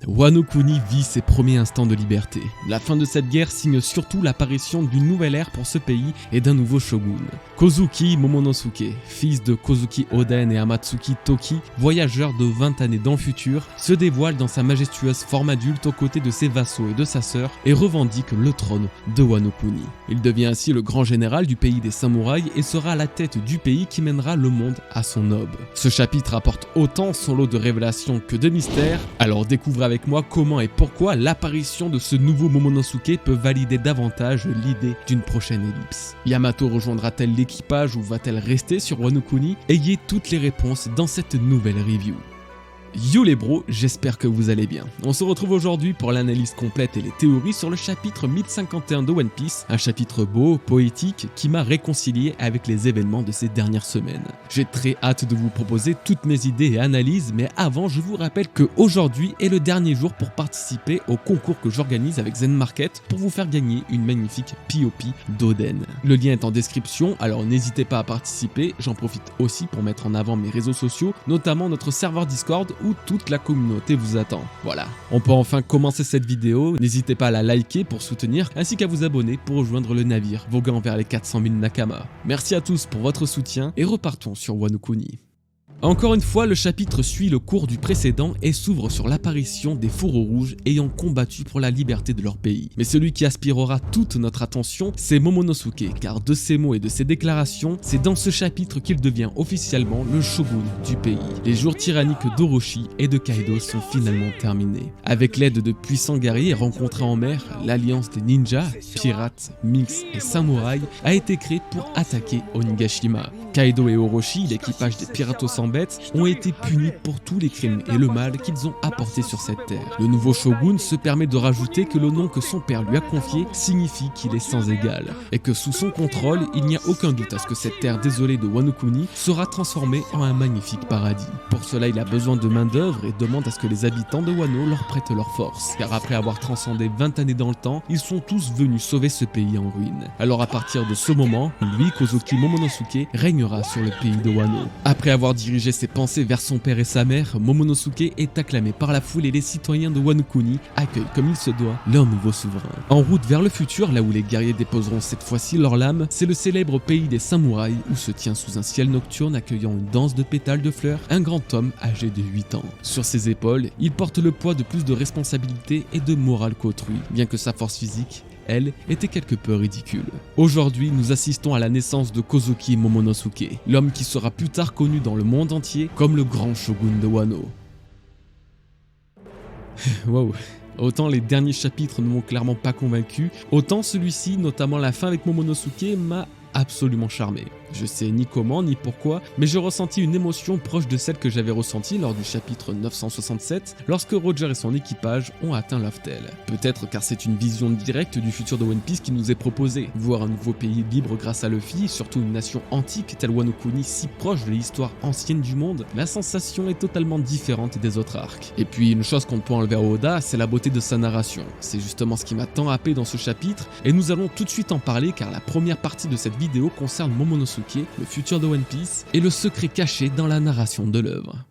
Wano Kuni vit ses premiers instants de liberté. La fin de cette guerre signe surtout l'apparition d'une nouvelle ère pour ce pays et d'un nouveau shogun. Kozuki Momonosuke, fils de Kozuki Oden et Amatsuki Toki, voyageur de 20 années dans le futur, se dévoile dans sa majestueuse forme adulte aux côtés de ses vassaux et de sa sœur et revendique le trône de Wano Kuni. Il devient ainsi le grand général du pays des samouraïs et sera à la tête du pays qui mènera le monde à son aube. Ce chapitre apporte autant son lot de révélations que de mystères, alors découvrez avec moi comment et pourquoi l'apparition de ce nouveau Momonosuke peut valider davantage l'idée d'une prochaine ellipse. Yamato rejoindra-t-elle l'équipage ou va-t-elle rester sur Wano Kuni? Ayez toutes les réponses dans cette nouvelle review. Yo les bros, j'espère que vous allez bien. On se retrouve aujourd'hui pour l'analyse complète et les théories sur le chapitre 1051 de One Piece, un chapitre beau, poétique, qui m'a réconcilié avec les événements de ces dernières semaines. J'ai très hâte de vous proposer toutes mes idées et analyses, mais avant je vous rappelle que aujourd'hui est le dernier jour pour participer au concours que j'organise avec Zen Market pour vous faire gagner une magnifique POP d'Oden. Le lien est en description, alors n'hésitez pas à participer, j'en profite aussi pour mettre en avant mes réseaux sociaux, notamment notre serveur Discord où toute la communauté vous attend. Voilà, on peut enfin commencer cette vidéo, n'hésitez pas à la liker pour soutenir, ainsi qu'à vous abonner pour rejoindre le navire voguant vers les 400 000 Nakama. Merci à tous pour votre soutien et repartons sur Wano Kuni. Encore une fois, le chapitre suit le cours du précédent et s'ouvre sur l'apparition des fourreaux rouges ayant combattu pour la liberté de leur pays. Mais celui qui aspirera toute notre attention, c'est Momonosuke, car de ses mots et de ses déclarations, c'est dans ce chapitre qu'il devient officiellement le shogun du pays. Les jours tyranniques d'Orochi et de Kaido sont finalement terminés. Avec l'aide de puissants guerriers rencontrés en mer, l'alliance des ninjas, pirates, mix et samouraïs a été créée pour attaquer Onigashima. Kaido et Orochi, l'équipage des pirates sans bêtes, ont été punis pour tous les crimes et le mal qu'ils ont apportés sur cette terre. Le nouveau shogun se permet de rajouter que le nom que son père lui a confié signifie qu'il est sans égal, et que sous son contrôle, il n'y a aucun doute à ce que cette terre désolée de Wano Kuni sera transformée en un magnifique paradis. Pour cela, il a besoin de main d'œuvre et demande à ce que les habitants de Wano leur prêtent leur force, car après avoir transcendé 20 années dans le temps, ils sont tous venus sauver ce pays en ruine. Alors à partir de ce moment, lui, Kozuki Momonosuke, régnera sur le pays de Wano. Après avoir dirigé ses pensées vers son père et sa mère, Momonosuke est acclamé par la foule et les citoyens de Wano Kuni accueillent comme il se doit leur nouveau souverain. En route vers le futur, là où les guerriers déposeront cette fois-ci leur lame, c'est le célèbre pays des samouraïs où se tient sous un ciel nocturne accueillant une danse de pétales de fleurs un grand homme âgé de 8 ans. Sur ses épaules, il porte le poids de plus de responsabilité et de morale qu'autrui, bien que sa force physique, elle, était quelque peu ridicule. Aujourd'hui, nous assistons à la naissance de Kozuki Momonosuke, l'homme qui sera plus tard connu dans le monde entier comme le grand shogun de Wano. Wow. Autant les derniers chapitres ne m'ont clairement pas convaincu, autant celui-ci, notamment la fin avec Momonosuke, m'a absolument charmé. Je sais ni comment ni pourquoi, mais j'ai ressenti une émotion proche de celle que j'avais ressentie lors du chapitre 967 lorsque Roger et son équipage ont atteint Loftel. Peut-être car c'est une vision directe du futur de One Piece qui nous est proposée. Voir un nouveau pays libre grâce à Luffy, surtout une nation antique telle Wano Kuni si proche de l'histoire ancienne du monde, la sensation est totalement différente des autres arcs. Et puis une chose qu'on peut enlever à Oda, c'est la beauté de sa narration. C'est justement ce qui m'a tant happé dans ce chapitre et nous allons tout de suite en parler car la première partie de cette vidéo concerne Momonosuke, le futur de One Piece, et le secret caché dans la narration de l'œuvre.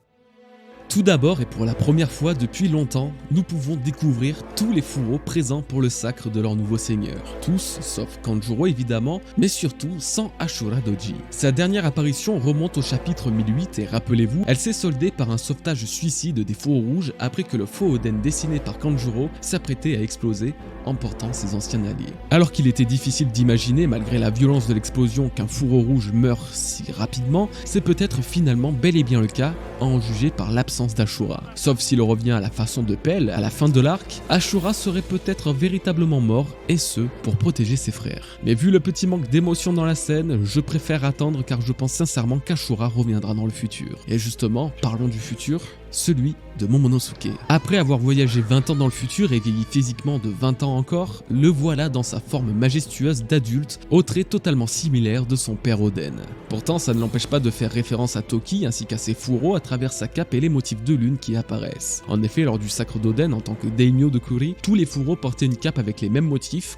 Tout d'abord et pour la première fois depuis longtemps, nous pouvons découvrir tous les fourreaux présents pour le sacre de leur nouveau seigneur. Tous, sauf Kanjuro évidemment, mais surtout sans Ashura Doji. Sa dernière apparition remonte au chapitre 1008 et rappelez-vous, elle s'est soldée par un sauvetage suicide des fourreaux rouges après que le faux Oden dessiné par Kanjuro s'apprêtait à exploser, emportant ses anciens alliés. Alors qu'il était difficile d'imaginer, malgré la violence de l'explosion, qu'un fourreau rouge meure si rapidement, c'est peut-être finalement bel et bien le cas, à en juger par l'absence d'Ashura. Sauf s'il revient à la façon de Pell, à la fin de l'arc, Ashura serait peut-être véritablement mort, et ce, pour protéger ses frères. Mais vu le petit manque d'émotion dans la scène, je préfère attendre car je pense sincèrement qu'Ashura reviendra dans le futur. Et justement, parlons du futur, celui de Momonosuke. Après avoir voyagé 20 ans dans le futur et vieilli physiquement de 20 ans encore, le voilà dans sa forme majestueuse d'adulte, aux traits totalement similaires de son père Oden. Pourtant, ça ne l'empêche pas de faire référence à Toki ainsi qu'à ses fourreaux à travers sa cape et les motifs de lune qui apparaissent. En effet, lors du sacre d'Oden en tant que daimyo de Kuri, tous les fourreaux portaient une cape avec les mêmes motifs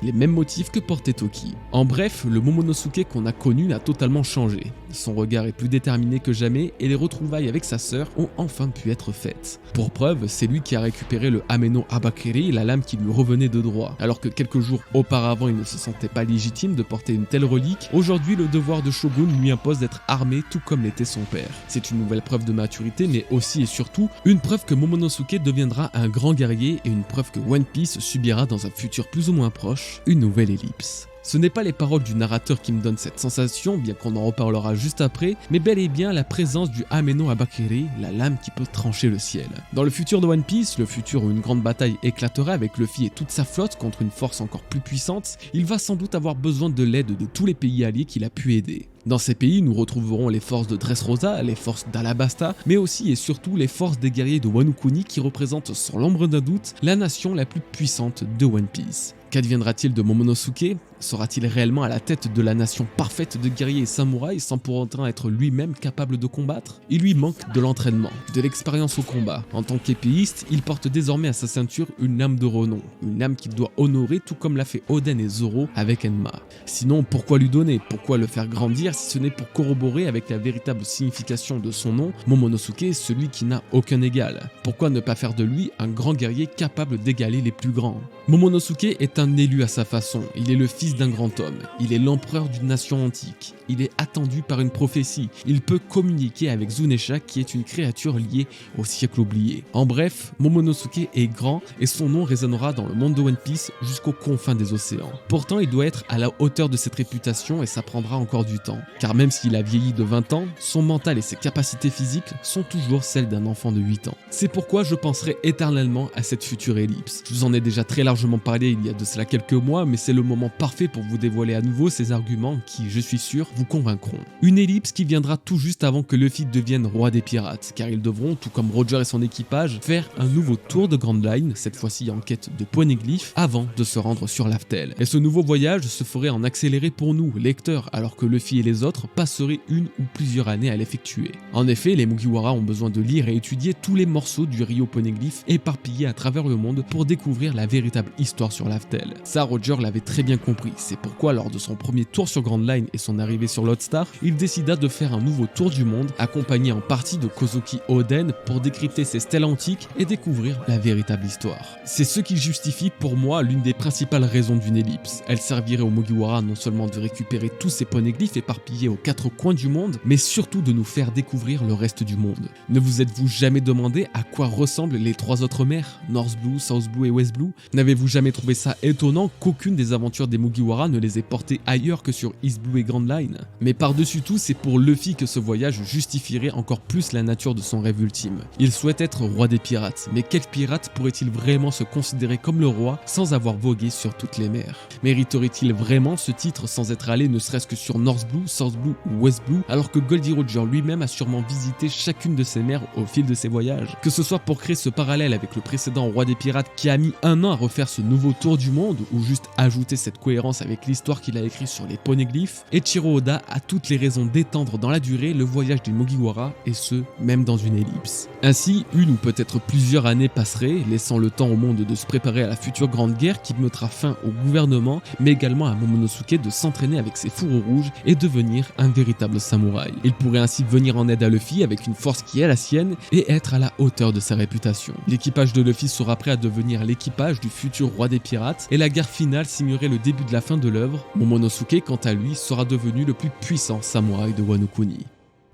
que portait Toki. En bref, le Momonosuke qu'on a connu a totalement changé. Son regard est plus déterminé que jamais et les retrouvailles avec sa sœur ont enfin pu être être faite. Pour preuve, c'est lui qui a récupéré le Ameno Abakiri, la lame qui lui revenait de droit. Alors que quelques jours auparavant il ne se sentait pas légitime de porter une telle relique, aujourd'hui le devoir de shogun lui impose d'être armé tout comme l'était son père. C'est une nouvelle preuve de maturité, mais aussi et surtout une preuve que Momonosuke deviendra un grand guerrier et une preuve que One Piece subira dans un futur plus ou moins proche une nouvelle ellipse. Ce n'est pas les paroles du narrateur qui me donnent cette sensation, bien qu'on en reparlera juste après, mais bel et bien la présence du Ameno Abakiri, la lame qui peut trancher le ciel. Dans le futur de One Piece, le futur où une grande bataille éclaterait avec Luffy et toute sa flotte contre une force encore plus puissante, il va sans doute avoir besoin de l'aide de tous les pays alliés qu'il a pu aider. Dans ces pays, nous retrouverons les forces de Dressrosa, les forces d'Alabasta, mais aussi et surtout les forces des guerriers de Wano Kuni qui représentent sans l'ombre d'un doute la nation la plus puissante de One Piece. Qu'adviendra-t-il de Momonosuke? Sera-t-il réellement à la tête de la nation parfaite de guerriers et samouraïs sans pour autant être lui-même capable de combattre? Il lui manque de l'entraînement, de l'expérience au combat. En tant qu'épéiste, il porte désormais à sa ceinture une lame de renom, une lame qu'il doit honorer tout comme l'a fait Oden et Zoro avec Enma. Sinon, pourquoi lui donner? Pourquoi le faire grandir si ce n'est pour corroborer avec la véritable signification de son nom, Momonosuke, celui qui n'a aucun égal? Pourquoi ne pas faire de lui un grand guerrier capable d'égaler les plus grands? Momonosuke est un élu à sa façon, il est le fils d'un grand homme, il est l'empereur d'une nation antique, il est attendu par une prophétie, il peut communiquer avec Zunesha qui est une créature liée au siècle oublié. En bref, Momonosuke est grand et son nom résonnera dans le monde de One Piece jusqu'aux confins des océans. Pourtant, il doit être à la hauteur de cette réputation et ça prendra encore du temps, car même s'il a vieilli de 20 ans, son mental et ses capacités physiques sont toujours celles d'un enfant de 8 ans. C'est pourquoi je penserai éternellement à cette future ellipse. Je vous en ai déjà très largement parlé il y a de cela quelques mois, mais c'est le moment parfait pour vous dévoiler à nouveau ces arguments qui, je suis sûr, vous convaincront. Une ellipse qui viendra tout juste avant que Luffy devienne roi des pirates, car ils devront, tout comme Roger et son équipage, faire un nouveau tour de Grand Line, cette fois-ci en quête de poneglyphes, avant de se rendre sur Laftel. Et ce nouveau voyage se ferait en accéléré pour nous, lecteurs, alors que Luffy et les autres passeraient une ou plusieurs années à l'effectuer. En effet, les Mugiwara ont besoin de lire et étudier tous les morceaux du Rio Poneglyph éparpillés à travers le monde pour découvrir la véritable histoire sur Laftel. Ça, Roger l'avait très bien compris, c'est pourquoi lors de son premier tour sur Grand Line et son arrivée sur Lodestar, il décida de faire un nouveau tour du monde, accompagné en partie de Kozuki Oden pour décrypter ses stèles antiques et découvrir la véritable histoire. C'est ce qui justifie pour moi l'une des principales raisons d'une ellipse. Elle servirait aux Mugiwara non seulement de récupérer tous ces poneglyphes éparpillés aux quatre coins du monde, mais surtout de nous faire découvrir le reste du monde. Ne vous êtes-vous jamais demandé à quoi ressemblent les trois autres mers, North Blue, South Blue et West Blue? N'avez-vous jamais trouvé ça étonnant qu'aucune des aventures des Mugiwara ne les ait portées ailleurs que sur East Blue et Grand Line? Mais par-dessus tout, c'est pour Luffy que ce voyage justifierait encore plus la nature de son rêve ultime. Il souhaite être roi des pirates, mais quel pirate pourrait-il vraiment se considérer comme le roi sans avoir vogué sur toutes les mers? Mériterait-il vraiment ce titre sans être allé ne serait-ce que sur North Blue, South Blue ou West Blue, alors que Goldie Roger lui-même a sûrement visité chacune de ces mers au fil de ses voyages? Que ce soit pour créer ce parallèle avec le précédent roi des pirates qui a mis un an à refaire ce nouveau tour du monde, ou juste ajouter cette cohérence avec l'histoire qu'il a écrite sur les poneglyphes, Eiichiro Oda a toutes les raisons d'étendre dans la durée le voyage des Mugiwara, et ce, même dans une ellipse. Ainsi, une ou peut-être plusieurs années passeraient, laissant le temps au monde de se préparer à la future grande guerre qui mettra fin au gouvernement, mais également à Momonosuke de s'entraîner avec ses fourreaux rouges et devenir un véritable samouraï. Il pourrait ainsi venir en aide à Luffy avec une force qui est la sienne et être à la hauteur de sa réputation. L'équipage de Luffy sera prêt à devenir l'équipage du futur roi des pirates et la guerre finale signerait le début de la fin de l'œuvre. Momonosuke, quant à lui, sera devenu le plus puissant samouraï de Wano Kuni.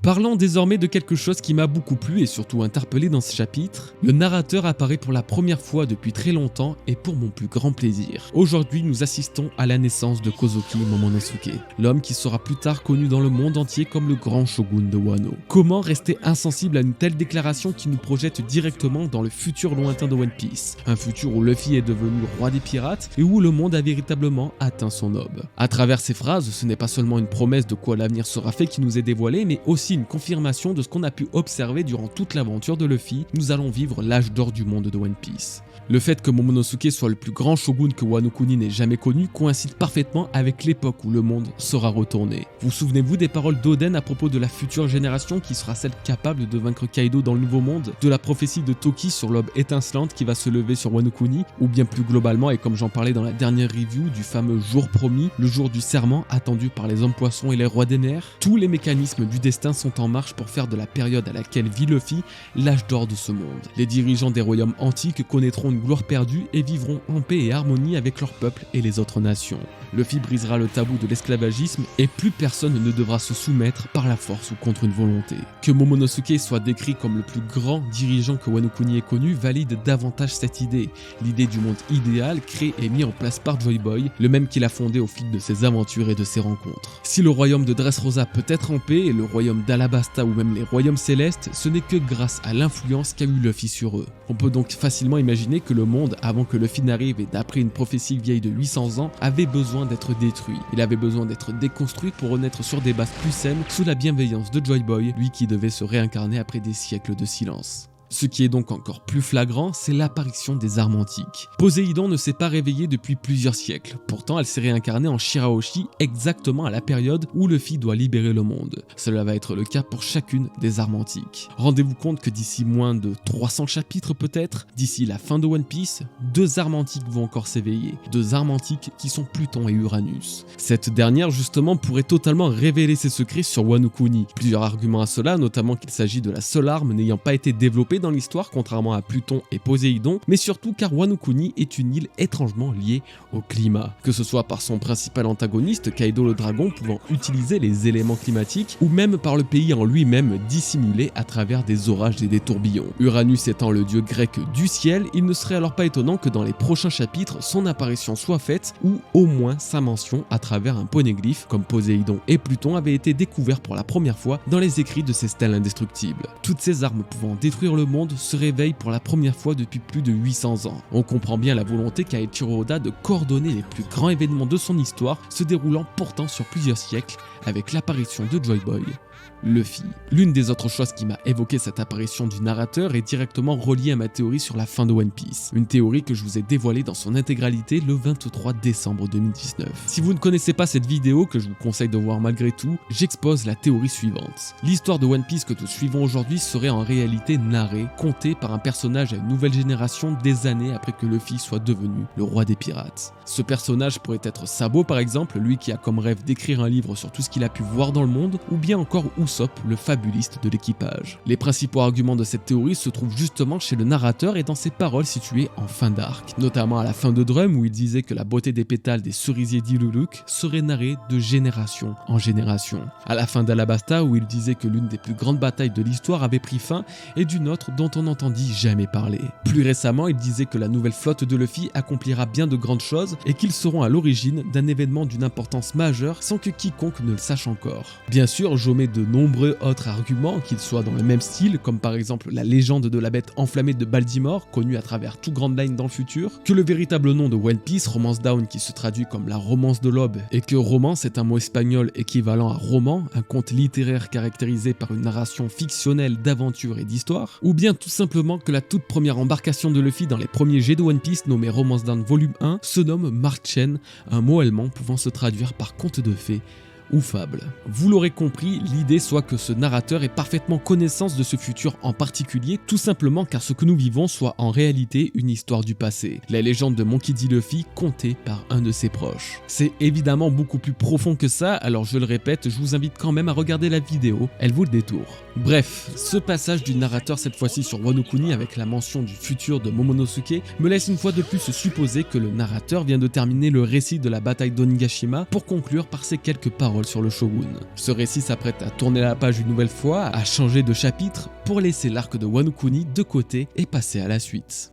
Parlons désormais de quelque chose qui m'a beaucoup plu et surtout interpellé dans ce chapitre. Le narrateur apparaît pour la première fois depuis très longtemps et pour mon plus grand plaisir. Aujourd'hui, nous assistons à la naissance de Kozuki Momonosuke, l'homme qui sera plus tard connu dans le monde entier comme le grand shogun de Wano. Comment rester insensible à une telle déclaration qui nous projette directement dans le futur lointain de One Piece, un futur où Luffy est devenu roi des pirates et où le monde a véritablement atteint son aube. À travers ces phrases, ce n'est pas seulement une promesse de quoi l'avenir sera fait qui nous est dévoilée, mais aussi une confirmation de ce qu'on a pu observer durant toute l'aventure de Luffy. Nous allons vivre l'âge d'or du monde de One Piece. Le fait que Momonosuke soit le plus grand shogun que Wano Kuni n'ait jamais connu coïncide parfaitement avec l'époque où le monde sera retourné. Vous souvenez-vous des paroles d'Oden à propos de la future génération qui sera celle capable de vaincre Kaido dans le nouveau monde, de la prophétie de Toki sur l'aube étincelante qui va se lever sur Wano Kuni, ou bien plus globalement, et comme j'en parlais dans la dernière review, du fameux jour promis, le jour du serment attendu par les hommes poissons et les rois des mers? Tous les mécanismes du destin sont en marche pour faire de la période à laquelle vit Luffy l'âge d'or de ce monde. Les dirigeants des royaumes antiques connaîtront une gloire perdue et vivront en paix et harmonie avec leur peuple et les autres nations. Luffy brisera le tabou de l'esclavagisme et plus personne ne devra se soumettre par la force ou contre une volonté. Que Momonosuke soit décrit comme le plus grand dirigeant que Wano Kuni ait connu valide davantage cette idée, l'idée du monde idéal créé et mis en place par Joy Boy, le même qu'il a fondé au fil de ses aventures et de ses rencontres. Si le royaume de Dressrosa peut être en paix et le royaume d'Alabasta ou même les royaumes célestes, ce n'est que grâce à l'influence qu'a eu Luffy sur eux. On peut donc facilement imaginer que le monde, avant que Luffy n'arrive et d'après une prophétie vieille de 800 ans, avait besoin d'être détruit. Il avait besoin d'être déconstruit pour renaître sur des bases plus saines sous la bienveillance de Joy Boy, lui qui devait se réincarner après des siècles de silence. Ce qui est donc encore plus flagrant, c'est l'apparition des armes antiques. Poséidon ne s'est pas réveillée depuis plusieurs siècles, pourtant elle s'est réincarnée en Shirahoshi exactement à la période où Luffy doit libérer le monde. Cela va être le cas pour chacune des armes antiques. Rendez-vous compte que d'ici moins de 300 chapitres peut-être, d'ici la fin de One Piece, 2 armes antiques vont encore s'éveiller. 2 armes antiques qui sont Pluton et Uranus. Cette dernière justement pourrait totalement révéler ses secrets sur Wano Kuni. Plusieurs arguments à cela, notamment qu'il s'agit de la seule arme n'ayant pas été développée dans l'histoire contrairement à Pluton et Poséidon, mais surtout car Wano Kuni est une île étrangement liée au climat. Que ce soit par son principal antagoniste, Kaido le dragon pouvant utiliser les éléments climatiques, ou même par le pays en lui-même dissimulé à travers des orages et des tourbillons. Uranus étant le dieu grec du ciel, il ne serait alors pas étonnant que dans les prochains chapitres, son apparition soit faite, ou au moins sa mention à travers un poneglyphe, comme Poséidon et Pluton avaient été découverts pour la première fois dans les écrits de ces stèles indestructibles. Toutes ces armes pouvant détruire le monde se réveille pour la première fois depuis plus de 800 ans. On comprend bien la volonté qu'a Eiichiro Oda de coordonner les plus grands événements de son histoire, se déroulant pourtant sur plusieurs siècles, avec l'apparition de Joy Boy, Luffy. L'une des autres choses qui m'a évoqué cette apparition du narrateur est directement reliée à ma théorie sur la fin de One Piece. Une théorie que je vous ai dévoilée dans son intégralité le 23 décembre 2019. Si vous ne connaissez pas cette vidéo, que je vous conseille de voir malgré tout, j'expose la théorie suivante. L'histoire de One Piece que nous suivons aujourd'hui serait en réalité narrée, contée par un personnage à une nouvelle génération des années après que Luffy soit devenu le roi des pirates. Ce personnage pourrait être Sabo par exemple, lui qui a comme rêve d'écrire un livre sur tout ce qu'il a pu voir dans le monde, ou bien encore Usopp, le fabuliste de l'équipage. Les principaux arguments de cette théorie se trouvent justement chez le narrateur et dans ses paroles situées en fin d'arc, notamment à la fin de Drum où il disait que la beauté des pétales des cerisiers d'Iluluk serait narrée de génération en génération. À la fin d'Alabasta où il disait que l'une des plus grandes batailles de l'histoire avait pris fin et d'une autre dont on n'entendit jamais parler. Plus récemment, il disait que la nouvelle flotte de Luffy accomplira bien de grandes choses et qu'ils seront à l'origine d'un événement d'une importance majeure sans que quiconque ne le sache encore. Bien sûr, j'omets de nombreux autres arguments, qu'ils soient dans le même style, comme par exemple la légende de la bête enflammée de Baltimore, connue à travers tout Grand Line dans le futur, que le véritable nom de One Piece, Romance Down, qui se traduit comme la romance de l'aube, et que romance est un mot espagnol équivalent à roman, un conte littéraire caractérisé par une narration fictionnelle d'aventure et d'histoire, ou bien tout simplement que la toute première embarcation de Luffy dans les premiers jets de One Piece nommé Romance Down Volume 1 se nomme Marchen, un mot allemand pouvant se traduire par conte de fées ou fable. Vous l'aurez compris, l'idée soit que ce narrateur ait parfaitement connaissance de ce futur en particulier, tout simplement car ce que nous vivons soit en réalité une histoire du passé. La légende de Monkey D. Luffy contée par un de ses proches. C'est évidemment beaucoup plus profond que ça, alors je le répète, je vous invite quand même à regarder la vidéo, elle vaut le détour. Bref, ce passage du narrateur cette fois-ci sur Wano Kuni avec la mention du futur de Momonosuke me laisse une fois de plus supposer que le narrateur vient de terminer le récit de la bataille d'Onigashima pour conclure par ces quelques paroles sur le shogun. Ce récit s'apprête à tourner la page une nouvelle fois, à changer de chapitre pour laisser l'arc de Wano Kuni de côté et passer à la suite.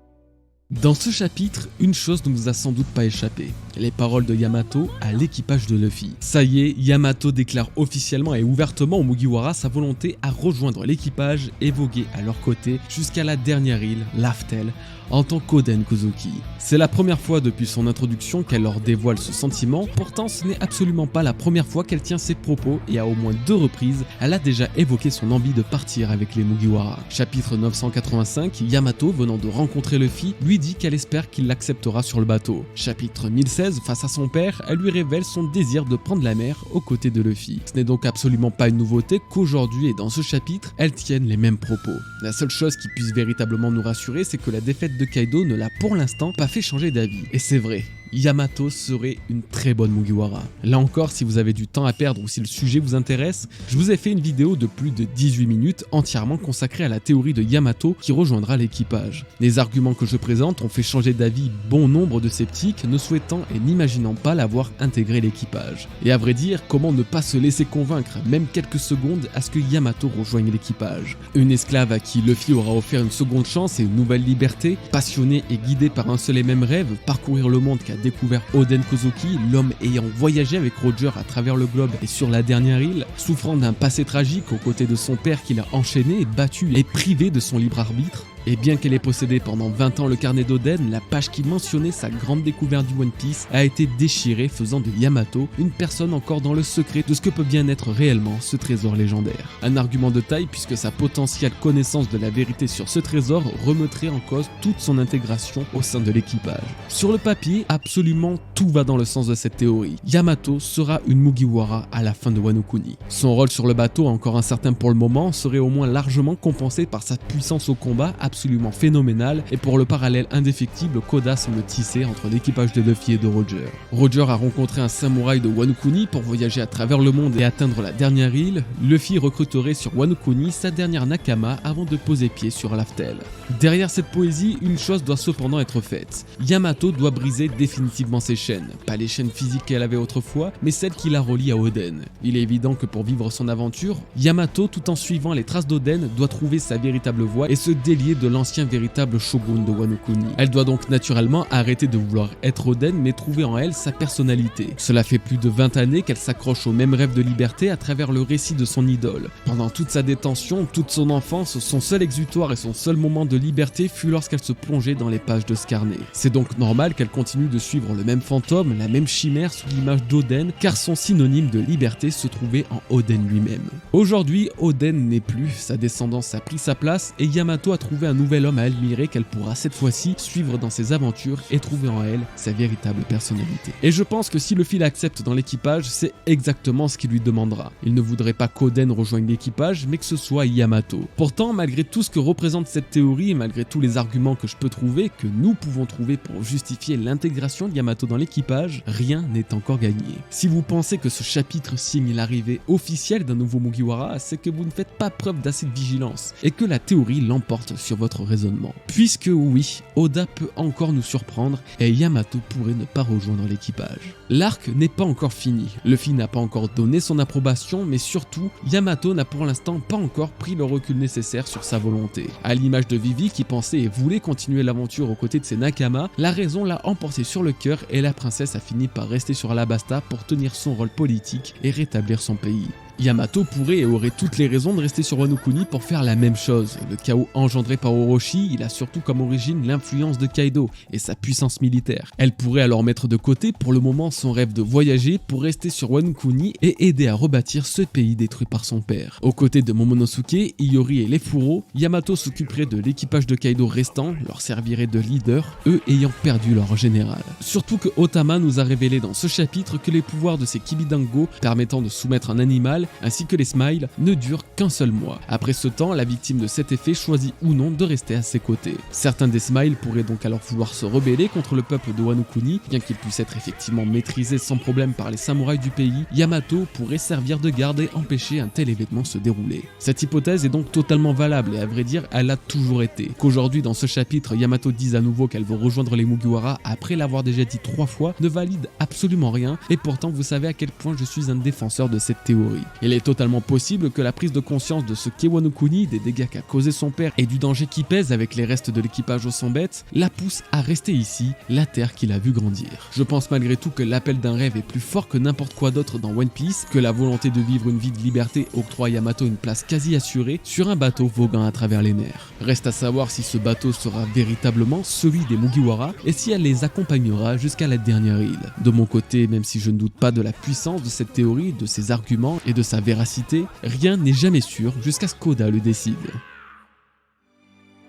Dans ce chapitre, une chose ne vous a sans doute pas échappé, les paroles de Yamato à l'équipage de Luffy. Ça y est, Yamato déclare officiellement et ouvertement aux Mugiwara sa volonté à rejoindre l'équipage et voguer à leur côté jusqu'à la dernière île, Laftel, en tant qu'Oden Kozuki. C'est la première fois depuis son introduction qu'elle leur dévoile ce sentiment, pourtant ce n'est absolument pas la première fois qu'elle tient ses propos et à au moins 2 reprises, elle a déjà évoqué son envie de partir avec les Mugiwara. Chapitre 985, Yamato venant de rencontrer Luffy, lui dit qu'elle espère qu'il l'acceptera sur le bateau. Chapitre 1016, face à son père, elle lui révèle son désir de prendre la mer aux côtés de Luffy. Ce n'est donc absolument pas une nouveauté qu'aujourd'hui et dans ce chapitre, elles tiennent les mêmes propos. La seule chose qui puisse véritablement nous rassurer, c'est que la défaite de Kaido ne l'a pour l'instant pas fait changer d'avis. Et c'est vrai, Yamato serait une très bonne Mugiwara. Là encore, si vous avez du temps à perdre ou si le sujet vous intéresse, je vous ai fait une vidéo de plus de 18 minutes entièrement consacrée à la théorie de Yamato qui rejoindra l'équipage. Les arguments que je présente ont fait changer d'avis bon nombre de sceptiques ne souhaitant et n'imaginant pas l'avoir intégré l'équipage. Et à vrai dire, comment ne pas se laisser convaincre, même quelques secondes, à ce que Yamato rejoigne l'équipage. Une esclave à qui Luffy aura offert une seconde chance et une nouvelle liberté, passionnée et guidée par un seul et même rêve, parcourir le monde qu'a découvert Oden Kozuki, l'homme ayant voyagé avec Roger à travers le globe et sur la dernière île, souffrant d'un passé tragique aux côtés de son père qui l'a enchaîné, battu et privé de son libre arbitre. Et bien qu'elle ait possédé pendant 20 ans le carnet d'Oden, la page qui mentionnait sa grande découverte du One Piece a été déchirée, faisant de Yamato une personne encore dans le secret de ce que peut bien être réellement ce trésor légendaire. Un argument de taille puisque sa potentielle connaissance de la vérité sur ce trésor remettrait en cause toute son intégration au sein de l'équipage. Sur le papier, absolument tout va dans le sens de cette théorie. Yamato sera une Mugiwara à la fin de Wano Kuni. Son rôle sur le bateau, encore incertain pour le moment, serait au moins largement compensé par sa puissance au combat absolument phénoménal et pour le parallèle indéfectible qu'Oda semble tisser entre l'équipage de Luffy et de Roger. Roger a rencontré un samouraï de Wano Kuni pour voyager à travers le monde et atteindre la dernière île. Luffy recruterait sur Wano Kuni sa dernière Nakama avant de poser pied sur Laftel. Derrière cette poésie, une chose doit cependant être faite. Yamato doit briser définitivement ses chaînes. Pas les chaînes physiques qu'elle avait autrefois, mais celles qui la relient à Oden. Il est évident que pour vivre son aventure, Yamato, tout en suivant les traces d'Oden, doit trouver sa véritable voie et se délier de l'ancien véritable shogun de Wano Kuni. Elle doit donc naturellement arrêter de vouloir être Oden mais trouver en elle sa personnalité. Cela fait plus de 20 années qu'elle s'accroche au même rêve de liberté à travers le récit de son idole. Pendant toute sa détention, toute son enfance, son seul exutoire et son seul moment de liberté fut lorsqu'elle se plongeait dans les pages de ce carnet. C'est donc normal qu'elle continue de suivre le même fantôme, la même chimère sous l'image d'Oden car son synonyme de liberté se trouvait en Oden lui-même. Aujourd'hui, Oden n'est plus, sa descendance a pris sa place et Yamato a trouvé un nouvel homme à admirer qu'elle pourra cette fois-ci suivre dans ses aventures et trouver en elle sa véritable personnalité. Et je pense que si Luffy l'accepte dans l'équipage, c'est exactement ce qu'il lui demandera. Il ne voudrait pas qu'Oden rejoigne l'équipage, mais que ce soit Yamato. Pourtant, malgré tout ce que représente cette théorie, et malgré tous les arguments que je peux trouver, que nous pouvons trouver pour justifier l'intégration de Yamato dans l'équipage, rien n'est encore gagné. Si vous pensez que ce chapitre signe l'arrivée officielle d'un nouveau Mugiwara, c'est que vous ne faites pas preuve d'assez de vigilance, et que la théorie l'emporte sur votre raisonnement. Puisque oui, Oda peut encore nous surprendre et Yamato pourrait ne pas rejoindre l'équipage. L'arc n'est pas encore fini, Luffy n'a pas encore donné son approbation, mais surtout, Yamato n'a pour l'instant pas encore pris le recul nécessaire sur sa volonté. À l'image de Vivi qui pensait et voulait continuer l'aventure aux côtés de ses Nakama, la raison l'a emporté sur le cœur et la princesse a fini par rester sur Alabasta pour tenir son rôle politique et rétablir son pays. Yamato pourrait et aurait toutes les raisons de rester sur Wano Kuni pour faire la même chose. Le chaos engendré par Orochi, il a surtout comme origine l'influence de Kaido et sa puissance militaire. Elle pourrait alors mettre de côté pour le moment son rêve de voyager pour rester sur Wano Kuni et aider à rebâtir ce pays détruit par son père. Aux côtés de Momonosuke, Iori et les Furo, Yamato s'occuperait de l'équipage de Kaido restant, leur servirait de leader, eux ayant perdu leur général. Surtout que Otama nous a révélé dans ce chapitre que les pouvoirs de ces Kibidango permettant de soumettre un animal ainsi que les Smiles ne durent qu'un seul mois. Après ce temps, la victime de cet effet choisit ou non de rester à ses côtés. Certains des Smiles pourraient donc alors vouloir se rebeller contre le peuple de Wano Kuni, bien qu'il puisse être effectivement maîtrisé sans problème par les samouraïs du pays, Yamato pourrait servir de garde et empêcher un tel événement se dérouler. Cette hypothèse est donc totalement valable et à vrai dire, elle a toujours été. Qu'aujourd'hui dans ce chapitre, Yamato dise à nouveau qu'elle veut rejoindre les Mugiwara après l'avoir déjà dit 3 fois ne valide absolument rien et pourtant vous savez à quel point je suis un défenseur de cette théorie. Il est totalement possible que la prise de conscience de ce qu'est Wano Kuni, des dégâts qu'a causé son père et du danger qui pèse avec les restes de l'équipage au sang bête, la pousse à rester ici, la terre qu'il a vu grandir. Je pense malgré tout que l'appel d'un rêve est plus fort que n'importe quoi d'autre dans One Piece, que la volonté de vivre une vie de liberté octroie à Yamato une place quasi assurée sur un bateau voguant à travers les mers. Reste à savoir si ce bateau sera véritablement celui des Mugiwara et si elle les accompagnera jusqu'à la dernière île. De mon côté, même si je ne doute pas de la puissance de cette théorie, de ses arguments et de sa véracité, rien n'est jamais sûr jusqu'à ce qu'Oda le décide.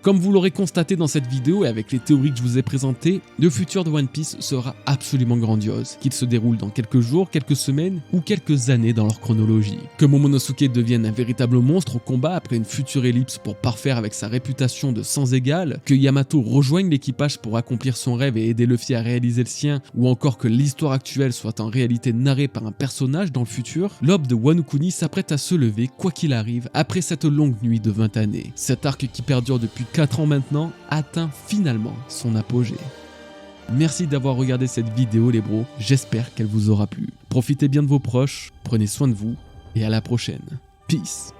Comme vous l'aurez constaté dans cette vidéo et avec les théories que je vous ai présentées, le futur de One Piece sera absolument grandiose, qu'il se déroule dans quelques jours, quelques semaines ou quelques années dans leur chronologie. Que Momonosuke devienne un véritable monstre au combat après une future ellipse pour parfaire avec sa réputation de sans égal, que Yamato rejoigne l'équipage pour accomplir son rêve et aider Luffy à réaliser le sien, ou encore que l'histoire actuelle soit en réalité narrée par un personnage dans le futur, l'aube de Wano Kuni s'apprête à se lever quoi qu'il arrive après cette longue nuit de 20 années. Cet arc qui perdure depuis 4 ans maintenant atteint finalement son apogée. Merci d'avoir regardé cette vidéo les bros, j'espère qu'elle vous aura plu. Profitez bien de vos proches, prenez soin de vous et à la prochaine. Peace.